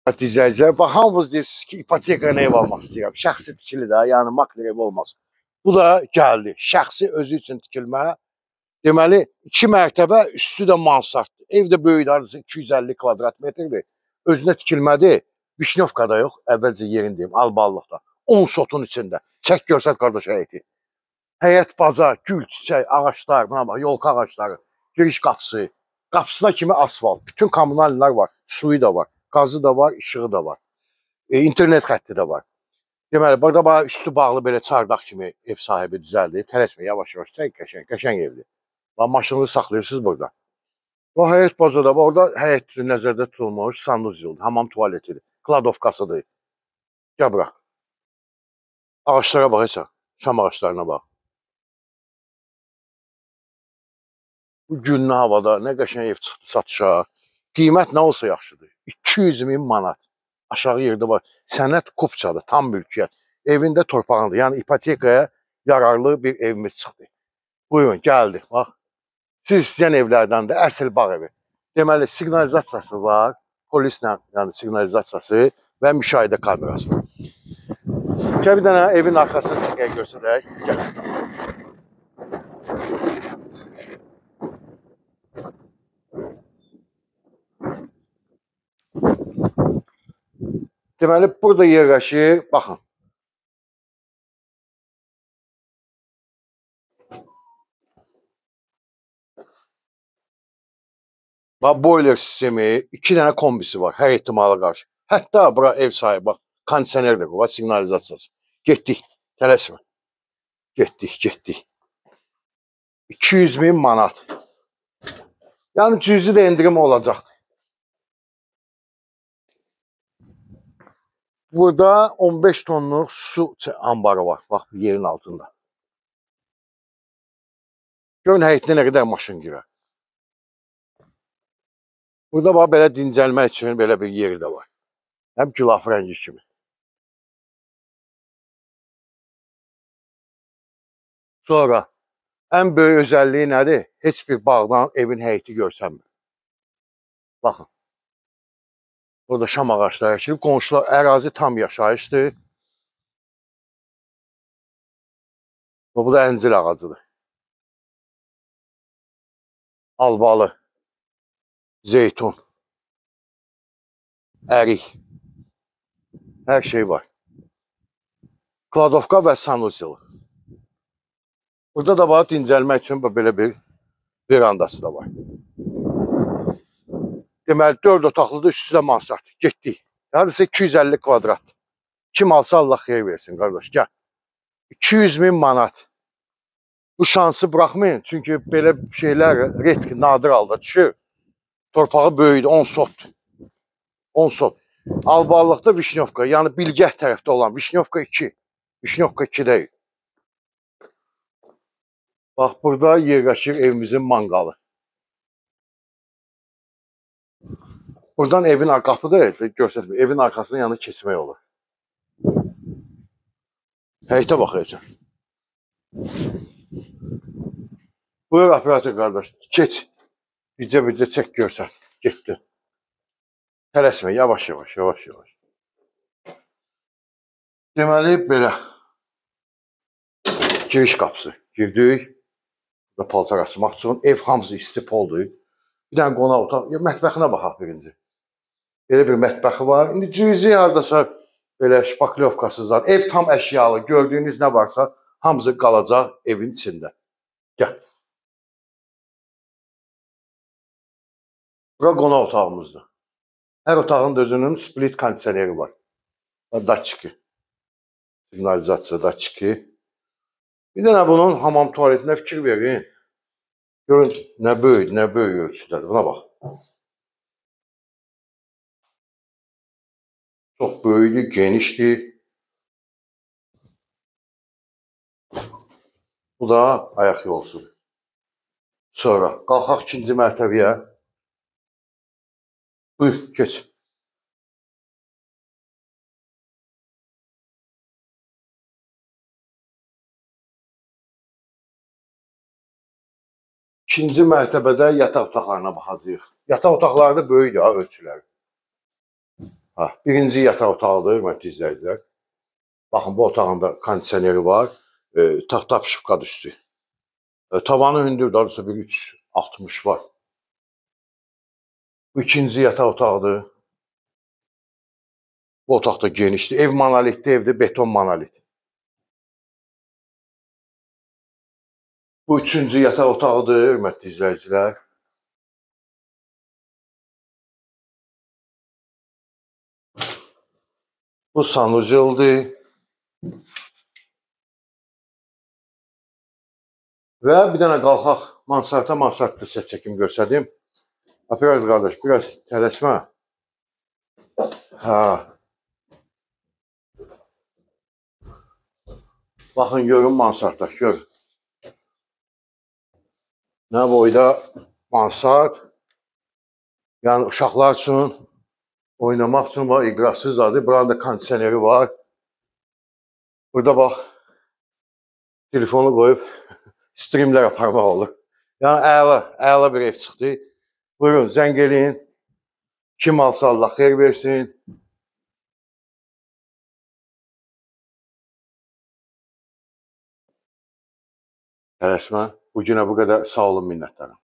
İzləyicilər, bax, hamınız deyirsiniz ki, ipoteka ev almaq istəyirəm. Şəxsi tikili də, yəni makler ev olmaz. Bu da gəldi. Şəxsi özü üçün tikilmə. Deməli, 2 mərtəbə, üstü də mansarddır. Ev də böyük, arası 250 kvadrat metrdir. Özünə tikilmədir. Vişnyovkada yox, əvvəlcə yerin deyim, Alballıqda. 10 sotun içində. Çək görsət qardaş həyəti. Həyət, baca, gül, çiçək, ağaçlar, buna bax, yolka ağaçları, giriş qapısı. Qapısına kimi asfalt. Bütün kommunallar var, suyu da var. Qazı da var, işığı da var. İnternet xətti də var. Deməli, burada bax üstü bağlı belə çardaq kimi ev sahibi düzəldi. Tələsmə, yavaş-yavaş çək, qəşəng evdir. Bax, maşınını saxlayırsınız burada. O həyət bacada var, orada həyət nəzərdə tutulmuş, sanuzyoldur, hamam tualetidir, kladovkasıdır. Gəl bura. Ağaçlara bax, heç şam ağaçlarına bax. Bu günlü havada nə qəşəng ev çıxdı satışa. Qiymət nə olsa yaxşıdır. 200.000 manat. Aşağı yerdə var. Sənət Kupçadır, tam mülkiyyət. Evində torpağındır. Yəni ipotekaya yararlı bir evimiz çıxdı. Buyurun, gəldi. Bax. Siz istəyən evlərdən də əsl bağ evi. Deməli, siqnalizasiyası var. Polislə, yəni siqnalizasiyası və müşahidə kamerası. Gəl bir dənə evin arxasını çəkək görsədək. Gəl. Deməli, burada yerləşir, baxın. Bax, boiler sistemi, 2 dənə kombisi var, hər ehtimala qarşı. Hətta bura ev sahibi, bax, kondisioner də var, siqnalizasiyası. Getdik, tələsmə. Getdik. 200.000 manat. Yəni, cüzi də endirim olacaqdır. Burada 15 tonluq su ambarı var, bax, yerin altında. Görün, həyətdə nə qədər maşın girer. Burada bax, belə dincəlmək üçün belə bir yeri də var. Həm gülaf rəngi kimi. Sonra, ən böyük özəlliyi nədir? Heç bir bağdan evin həyəti görsənmir. Baxın. Burada şam ağaçları əkilib, qonşular, ərazi tam yaşayışdır. Bu da əncil ağacıdır. Albalı, zeytun, ərik, hər şey var. Kladovka və sanuzyolu. Burada da var, dincəlmək üçün belə bir verandası da var. Deməli, 4 otaqlıdır, üstü də mansard. Getdik. Hardasa 250 kvadrat. Kim alsa Allah xeyir versin, qardaş. Gəl. 200.000 manat. Bu şansı buraxmayın. Çünki belə şeylər redki, nadir halda düşür. Torpağı böyüdür, 10 sotdur. 10 sot. Albalıqda Vişnyovka, yəni Bilgəh tərəfdə olan Vişnyovka 2. Vişnyovka 2 deyil. Bax, burada yerləşir evimizin manqalı. Buradan evin qapıdır, göstərmir. Evin arxasının yanına keçmək olur. Həyətə baxayacaq. Buyur, operator qardaş, keç. Bircə çək görsən. Getdi. Tələsmə, yavaş. Deməli, belə. Giriş qapısı. Girdik. Və paltar asmaq üçün. Ev hamısı isti poldur. Bir dənə qonaq otaq. Mətbəxinə baxaq birinci. Belə bir mətbəxi var. İndi cüzi haradasa belə şpaklyovkasızlar. Ev tam əşyalı. Gördüyünüz nə varsa hamısı qalacaq evin içində. Gəl. Bura qonaq otağımızdır. Hər otağın da özünün split kondisioneri var. Datçiki. Siqnalizasiya datçiki. Bir dənə bunun hamam tualetinə fikir verin. Görün, nə böyük ölçüdədir. Buna bax. Çox böyükdür, genişdir. Bu da ayaq yolsudur. Sonra qalxaq 2-ci mərtəbəyə. Buyur, keç. İkinci mərtəbədə yataq otaqlarına baxacağıq. Yataq otaqları da böyükdür, ölçüləri. Ha, birinci yataq otağıdır, hörmətli izləyicilər. Baxın, bu otağında kondisioneri var. Taxta pişipqadır üstü. Tavanı hündür, daha doğrusu bir 3.60 var. Bu ikinci yataq otağıdır. Bu otaq da genişdir. Ev monolitli evdir, beton monolit. Bu üçüncü yataq otağıdır, hörmətli izləyicilər. Bu sanuzeldir. Və bir dənə qalxaq mansarda sizə çəkim göstərdim. Operator qardaş, biraz tələsmə. Ha. Baxın, görün mansarda, gör. Nə boyda mansard. Yəni uşaqlar üçün, oynamaq üçün var, iqrasız adı. Buranın da kondisioneri var. Burada bax, telefonu qoyub streamlər aparmaq olur. Yəni əla bir ev çıxdı. Buyurun, zəng eləyin. Kim alsa Allah xeyir versin. Tələsmə. Bu günə bu qədər, sağ olun, minnətdarım.